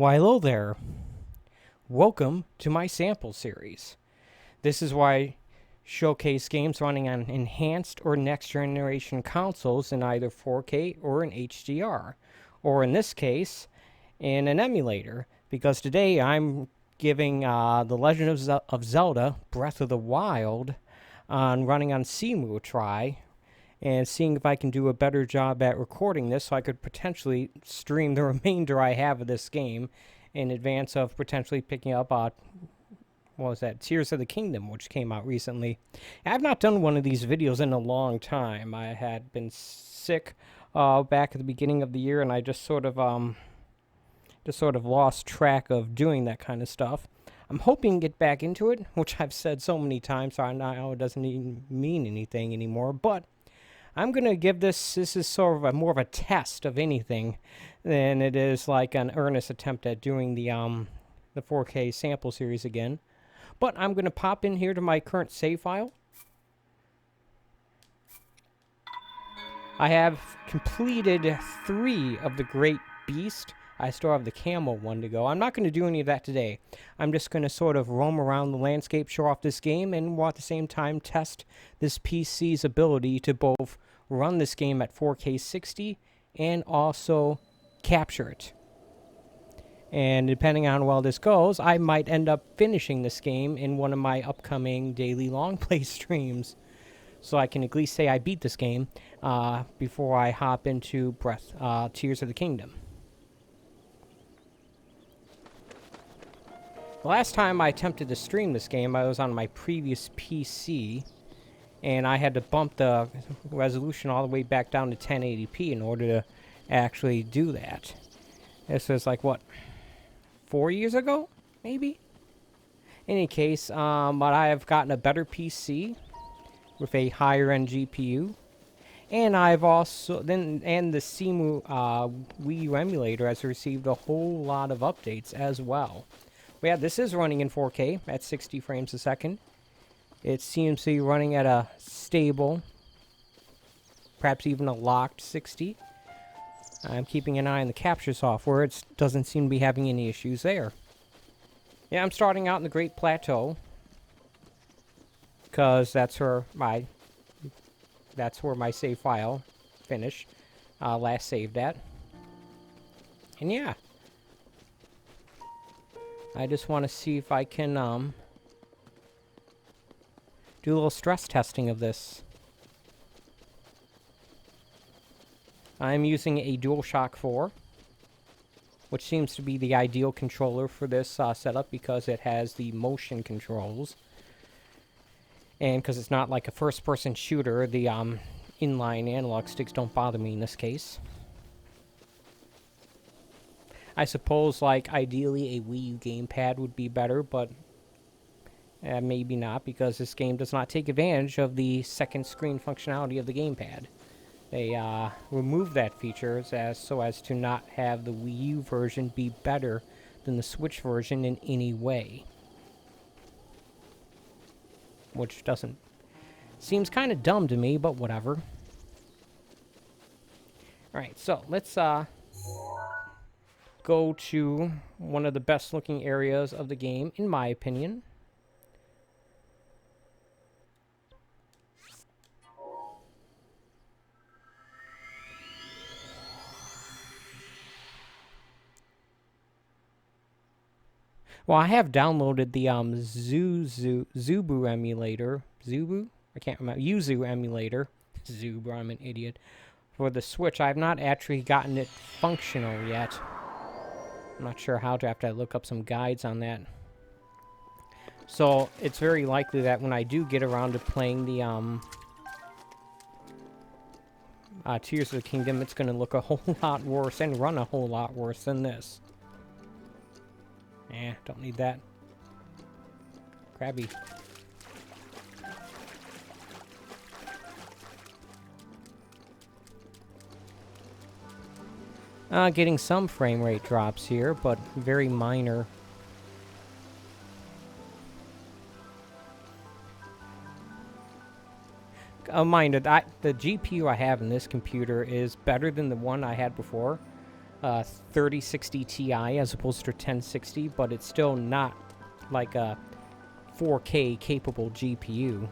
Why, hello there. Welcome to my sample series. This is why I showcase games running on enhanced or next generation consoles in either 4K or in HDR, or in this case, in an emulator, because today I'm giving The Legend of Zelda Breath of the Wild on running on CEMU a try, and seeing if I can do a better job at recording this so I could potentially stream the remainder I have of this game in advance of potentially picking up, what was that, Tears of the Kingdom, which came out recently. I've not done one of these videos in a long time. I had been sick back at the beginning of the year, and I just sort of lost track of doing that kind of stuff. I'm hoping to get back into it, which I've said so many times, so I know it doesn't even mean anything anymore, but I'm going to give this is sort of more of a test of anything than it is like an earnest attempt at doing the 4K sample series again. But I'm going to pop in here to my current save file. I have completed 3 of the Great Beast. I still have the camel one to go. I'm not going to do any of that today. I'm just going to sort of roam around the landscape, show off this game, and while at the same time test this PC's ability to both run this game at 4K 60 and also capture it. And depending on how well this goes, I might end up finishing this game in one of my upcoming daily long play streams. So I can at least say I beat this game before I hop into Tears of the Kingdom. The last time I attempted to stream this game, I was on my previous PC, and I had to bump the resolution all the way back down to 1080p in order to actually do that. This was like, what, 4 years ago, maybe? In any case, but I have gotten a better PC with a higher-end GPU, and I've also, and the CEMU WiiU Emulator has received a whole lot of updates as well. But yeah, this is running in 4K at 60 frames a second. It seems to be running at a stable, perhaps even a locked 60. I'm keeping an eye on the capture software. It doesn't seem to be having any issues there. Yeah, I'm starting out in the Great Plateau, because that's where my save file finished, last saved at. And yeah, I just want to see if I can do a little stress testing of this. I'm using a DualShock 4, which seems to be the ideal controller for this setup because it has the motion controls. And because it's not like a first-person shooter, the inline analog sticks don't bother me in this case. I suppose, like, ideally a Wii U gamepad would be better, but maybe not, because this game does not take advantage of the second screen functionality of the gamepad. They removed that feature so as to not have the Wii U version be better than the Switch version in any way. Which seems kind of dumb to me, but whatever. Alright, so let's go to one of the best looking areas of the game, in my opinion. Well, I have downloaded the Zubu emulator. Zubu? I can't remember. Yuzu emulator. Zubu, I'm an idiot. For the Switch. I have not actually gotten it functional yet. I'm not sure how to, have to look up some guides on that. So, it's very likely that when I do get around to playing the Tears of the Kingdom, it's going to look a whole lot worse and run a whole lot worse than this. Don't need that. Crabby. Getting some frame rate drops here, but very minor. Mind you, the GPU I have in this computer is better than the one I had before. 3060 Ti as opposed to 1060, but it's still not like a 4K capable GPU.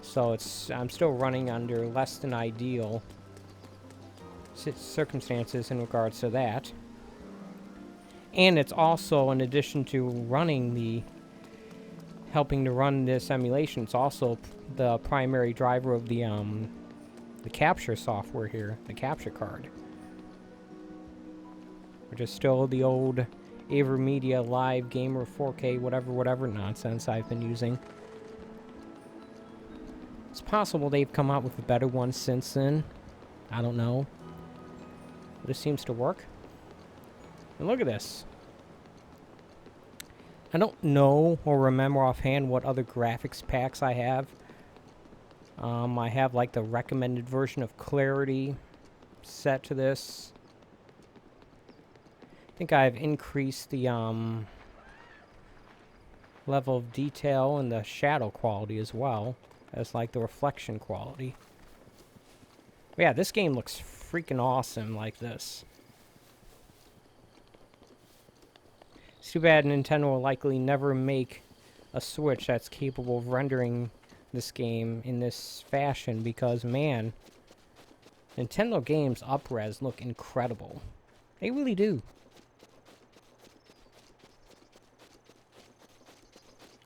So I'm still running under less than ideal circumstances in regards to that. And it's also, in addition to helping to run this emulation, it's also the primary driver of the capture software here, the capture card, which is still the old AverMedia Live Gamer 4K whatever nonsense I've been using. It's possible they've come out with a better one since then. I don't know. This seems to work. And look at this. I don't know or remember offhand what other graphics packs I have. I have like the recommended version of Clarity set to this. I think I've increased the level of detail and the shadow quality as well as like the reflection quality. But yeah, this game looks freaking awesome like this. It's too bad Nintendo will likely never make a Switch that's capable of rendering this game in this fashion because, man, Nintendo games up-res look incredible. They really do.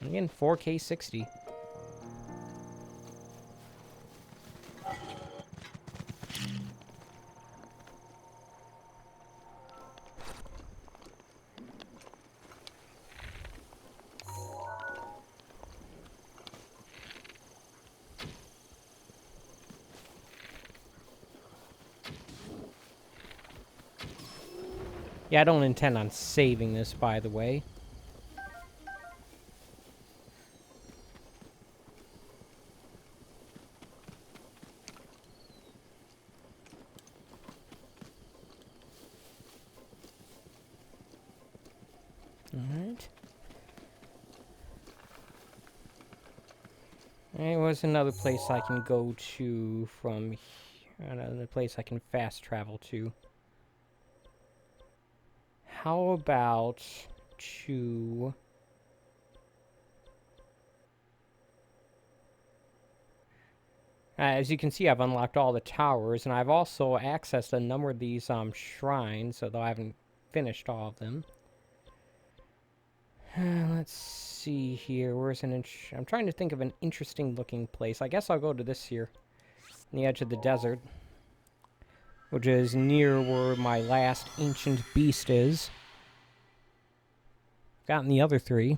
And again, 4K 60. Yeah, I don't intend on saving this, by the way. Alright. There was another place I can go to from here. Another place I can fast travel to. How about to... as you can see, I've unlocked all the towers, and I've also accessed a number of these shrines, although I haven't finished all of them. Let's see here. Where's I'm trying to think of an interesting looking place. I guess I'll go to this here, on the edge of the desert, which is near where my last ancient beast is. Gotten the other three.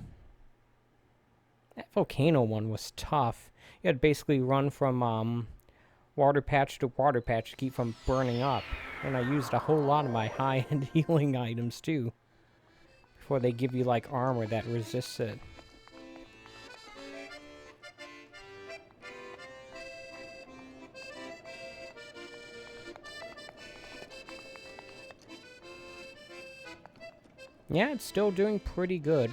That volcano one was tough. You had to basically run from water patch to water patch to keep from burning up. And I used a whole lot of my high-end healing items too, before they give you like armor that resists it. Yeah, it's still doing pretty good.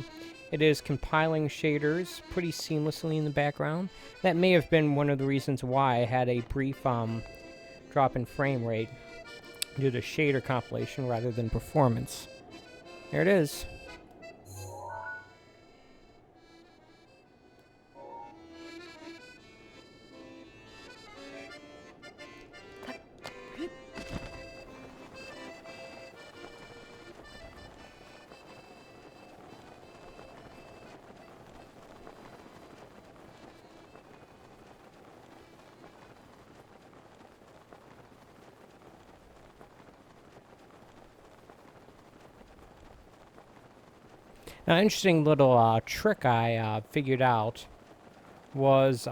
It is compiling shaders pretty seamlessly in the background. That may have been one of the reasons why I had a brief drop in frame rate due to shader compilation rather than performance. There it is. Now, an interesting little trick I figured out was,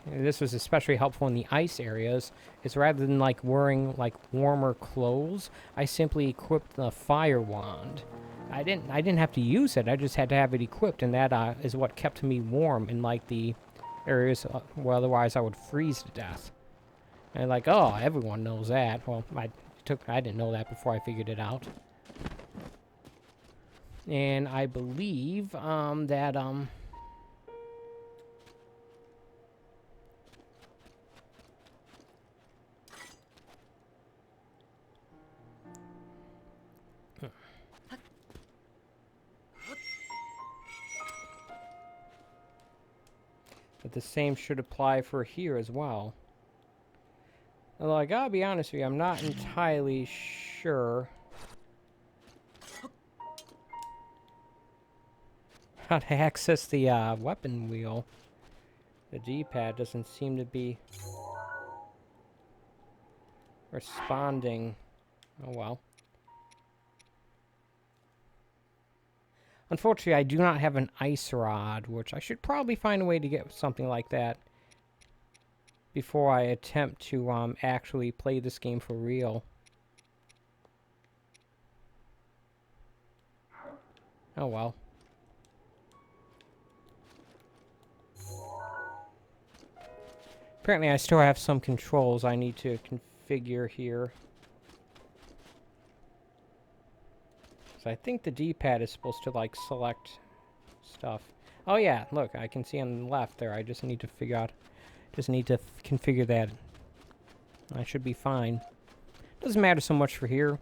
this was especially helpful in the ice areas, is rather than like wearing like warmer clothes, I simply equipped the fire wand. I didn't have to use it, I just had to have it equipped, and that is what kept me warm in like the areas where otherwise I would freeze to death. And like, oh, everyone knows that. Well, I didn't know that before I figured it out. And I believe that But the same should apply for here as well. Although I gotta be honest with you, I'm not entirely sure how to access the weapon wheel. The D-pad doesn't seem to be responding. Oh well. Unfortunately, I do not have an ice rod, which I should probably find a way to get something like that before I attempt to actually play this game for real. Oh well. Apparently I still have some controls I need to configure here. So I think the D-pad is supposed to, like, select stuff. Oh yeah, look, I can see on the left there. I just need to figure out... Just need to configure that. I should be fine. Doesn't matter so much for here.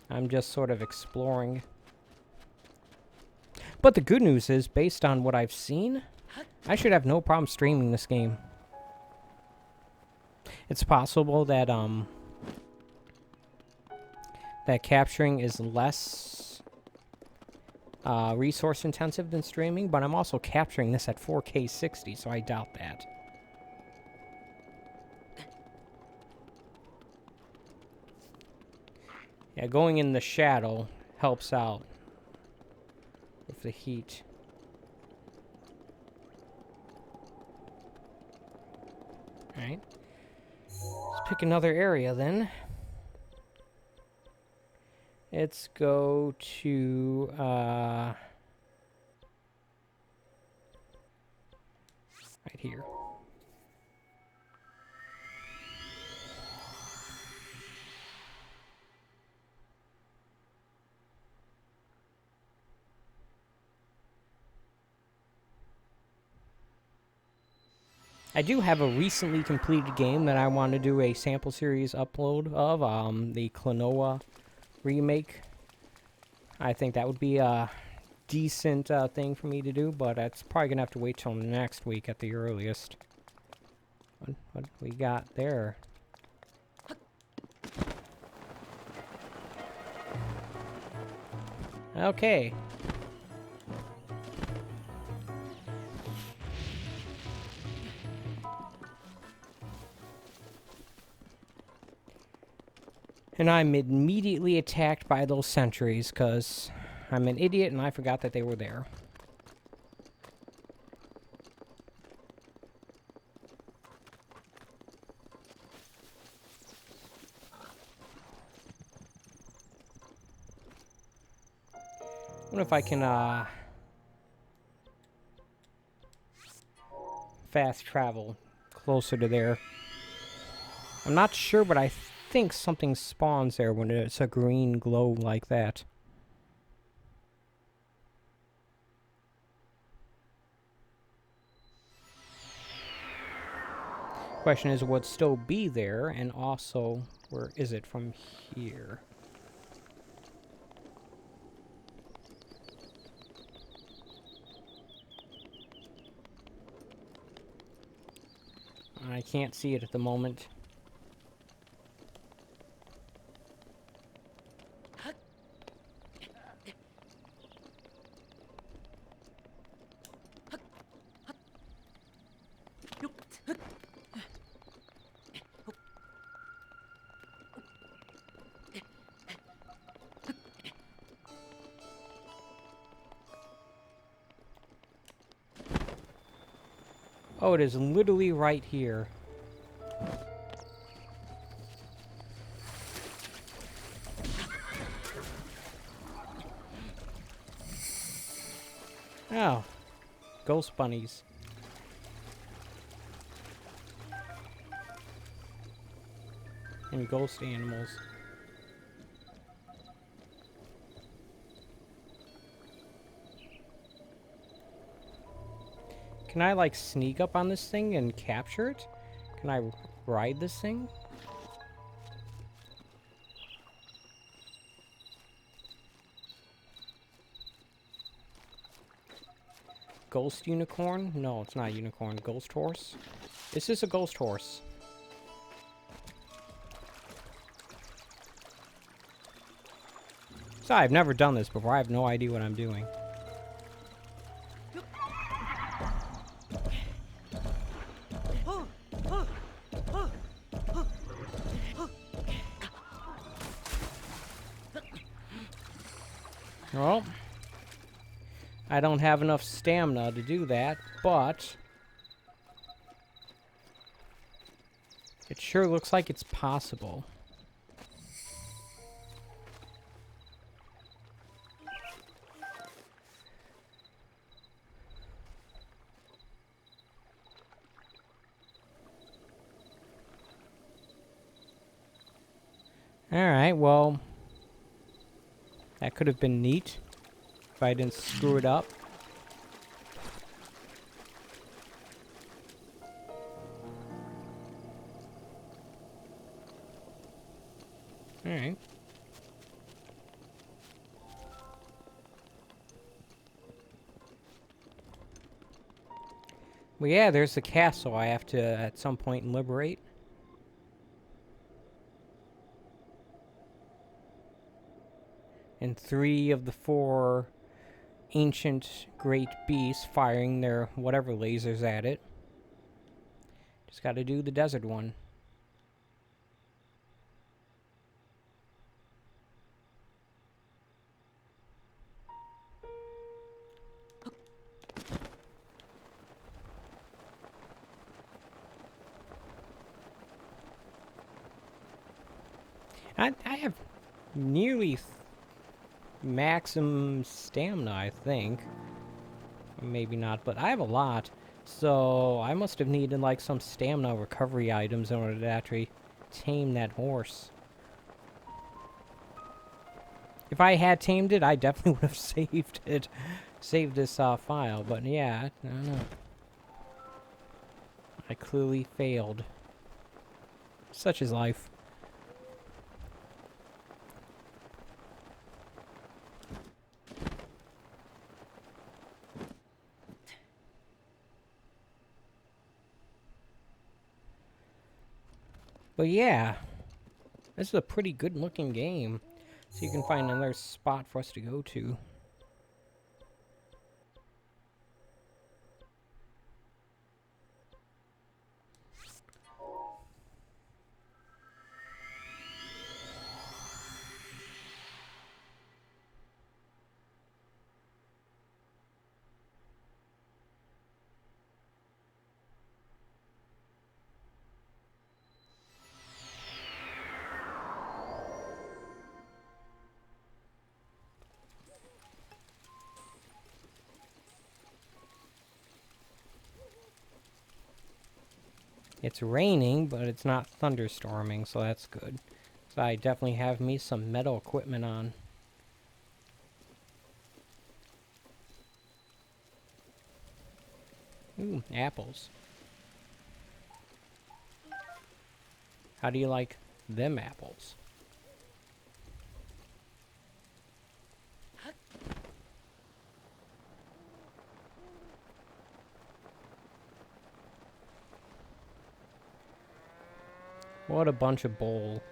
I'm just sort of exploring. But the good news is, based on what I've seen, I should have no problem streaming this game. It's possible that, that capturing is less resource intensive than streaming, but I'm also capturing this at 4K 60, so I doubt that. Yeah, going in the shadow helps out with the heat. Alright. Let's pick another area then. Let's go to, right here. I do have a recently completed game that I want to do a sample series upload of, the Klonoa remake. I think that would be a decent thing for me to do, but it's probably gonna have to wait till next week at the earliest. What we got there? Okay. And I'm immediately attacked by those sentries, because I'm an idiot and I forgot that they were there. I wonder if I can, fast travel closer to there. I'm not sure, but I think something spawns there when it's a green glow like that. Question is, would it still be there? And also, where is it from here? I can't see it at the moment. Oh, it is literally right here. Oh, ghost bunnies. And ghost animals. Can I, like, sneak up on this thing and capture it? Can I ride this thing? Ghost unicorn? No, it's not unicorn. Ghost horse? This is a ghost horse. So I've never done this before. I have no idea what I'm doing. Well, I don't have enough stamina to do that, but it sure looks like it's possible. Alright, well, that could have been neat if I didn't screw it up. Alright. Well, yeah, there's the castle I have to, at some point, liberate. And 3 of the 4 ancient great beasts firing their whatever lasers at it. Just gotta do the desert one. I have nearly maximum stamina, I think. Maybe not, but I have a lot. So I must have needed like some stamina recovery items in order to actually tame that horse. If I had tamed it, I definitely would have saved it. Saved this file, but yeah, I don't know. I clearly failed. Such is life. But yeah, this is a pretty good looking game. So you can find another spot for us to go to. It's raining, but it's not thunderstorming, so that's good. So I definitely have me some metal equipment on. Ooh, apples. How do you like them apples? What a bunch of bull.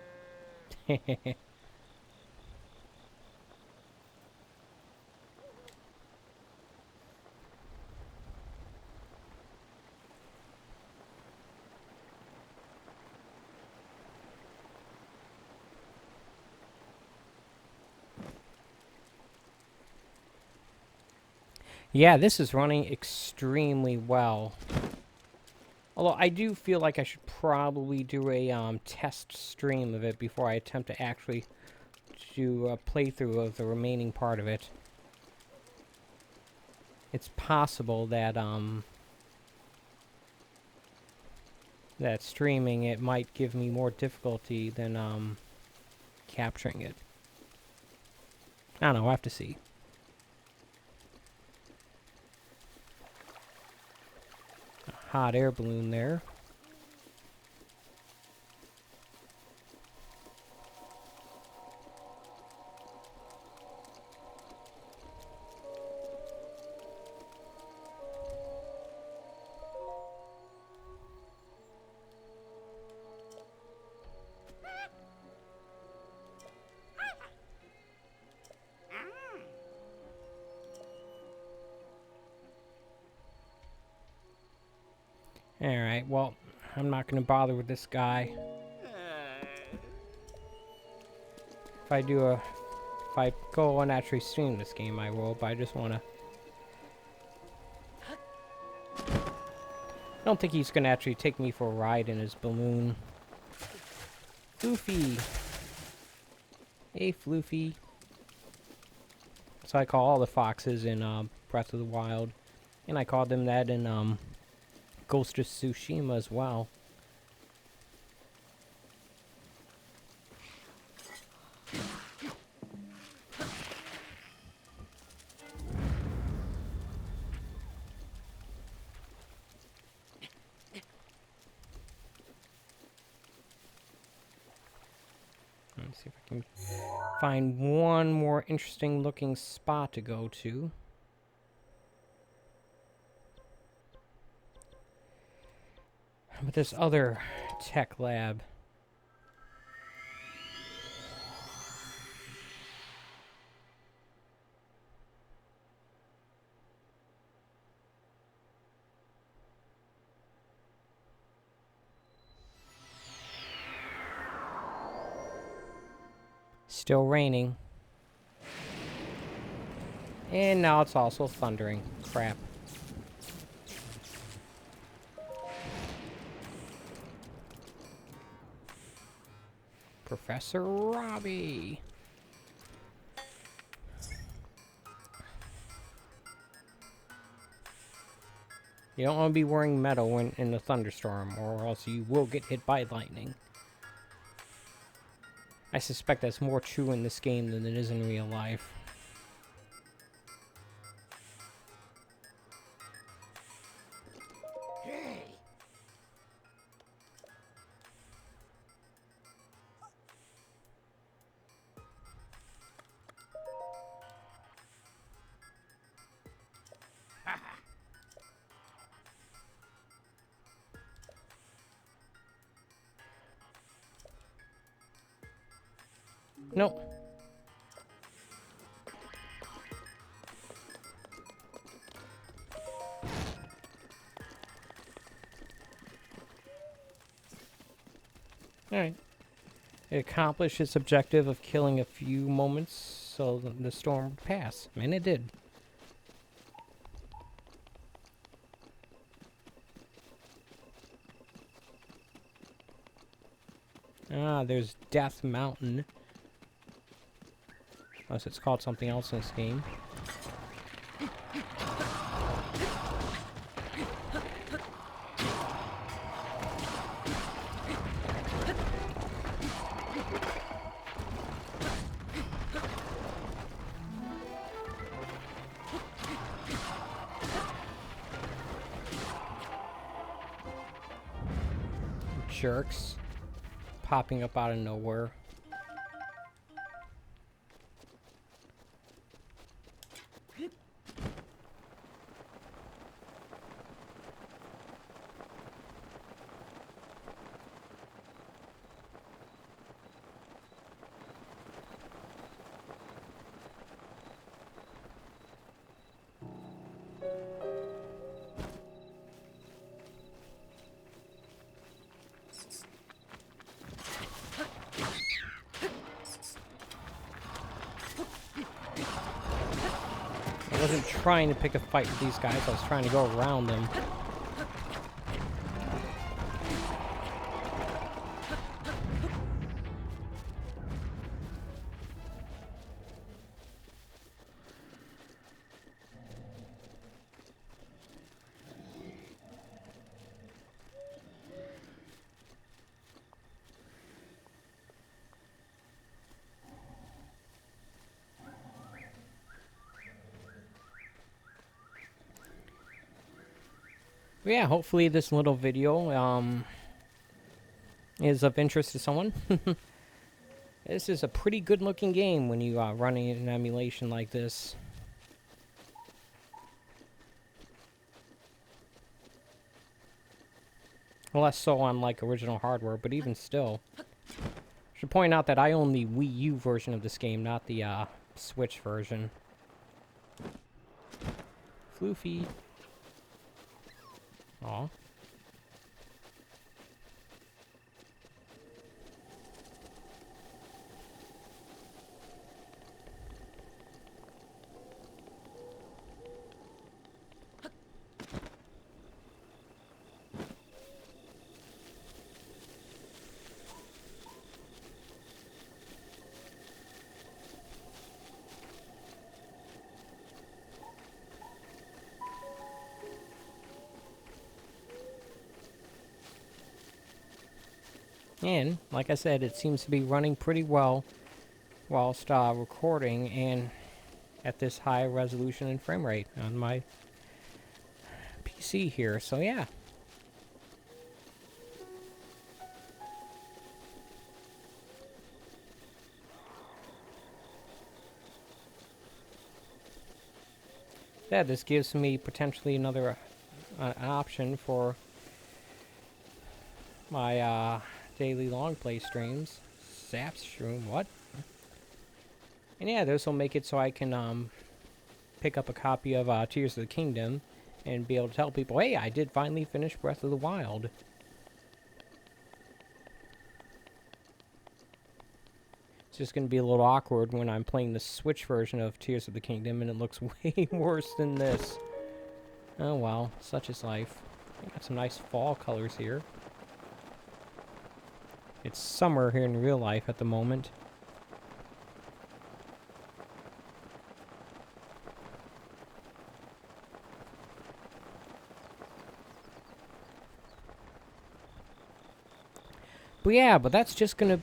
Yeah, this is running extremely well. Although I do feel like I should probably do a test stream of it before I attempt to actually do a playthrough of the remaining part of it. It's possible that that streaming it might give me more difficulty than capturing it. I don't know, we'll have to see. A hot air balloon there. Alright, well, I'm not going to bother with this guy. If I go and actually stream this game, I will, but I just want to... I don't think he's going to actually take me for a ride in his balloon. Floofy! Hey, Floofy. So I call all the foxes in Breath of the Wild. And I called them that in Ghost of Tsushima as well. Let's see if I can find one more interesting looking spot to go to. But this other tech lab. Still raining. And now it's also thundering. Crap. Professor Robbie. You don't want to be wearing metal in a thunderstorm, or else you will get hit by lightning. I suspect that's more true in this game than it is in real life. Nope. Alright. It accomplished its objective of killing a few moments so the storm would pass. And it did. Ah, there's Death Mountain. Unless it's called something else in this game. Jerks. Popping up out of nowhere. I wasn't trying to pick a fight with these guys, I was trying to go around them. Yeah, hopefully this little video is of interest to someone. This is a pretty good looking game when you are running an emulation like this. Less so on like original hardware, but even still. Should point out that I own the Wii U version of this game, not the Switch version. Floofy. Aw. And, like I said, it seems to be running pretty well whilst recording and at this high resolution and frame rate on my PC here. So, yeah. Yeah, this gives me potentially another option for my daily long play streams. Zap stream, what? And yeah, this will make it so I can pick up a copy of Tears of the Kingdom and be able to tell people, hey, I did finally finish Breath of the Wild. It's just going to be a little awkward when I'm playing the Switch version of Tears of the Kingdom and it looks way worse than this. Oh well, such is life. I got some nice fall colors here. It's summer here in real life at the moment. But yeah, that's gonna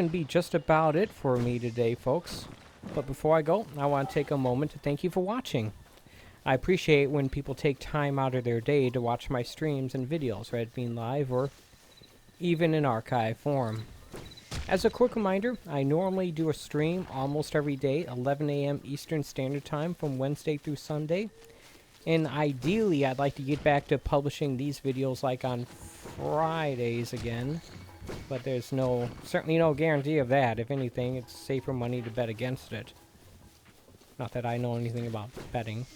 be just about it for me today, folks. But before I go, I want to take a moment to thank you for watching. I appreciate when people take time out of their day to watch my streams and videos, whether it being live or even in archive form. As a quick reminder, I normally do a stream almost every day, 11 a.m. Eastern Standard Time from Wednesday through Sunday. And ideally, I'd like to get back to publishing these videos like on Fridays again. But there's certainly no guarantee of that. If anything, it's safer money to bet against it. Not that I know anything about betting.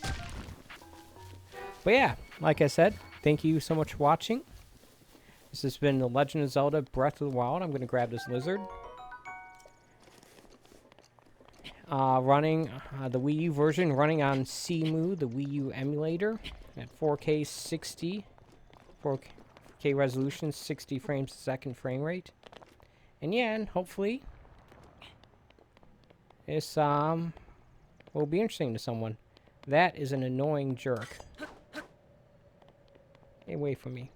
But yeah, like I said, thank you so much for watching. This has been The Legend of Zelda Breath of the Wild. I'm going to grab this lizard. Running the Wii U version, running on CEMU, the WiiU Emulator, at 4K 60. 4K resolution, 60 frames a second frame rate. And yeah, and hopefully this will be interesting to someone. That is an annoying jerk. Get away from me.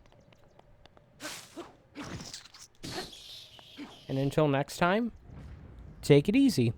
And until next time, take it easy.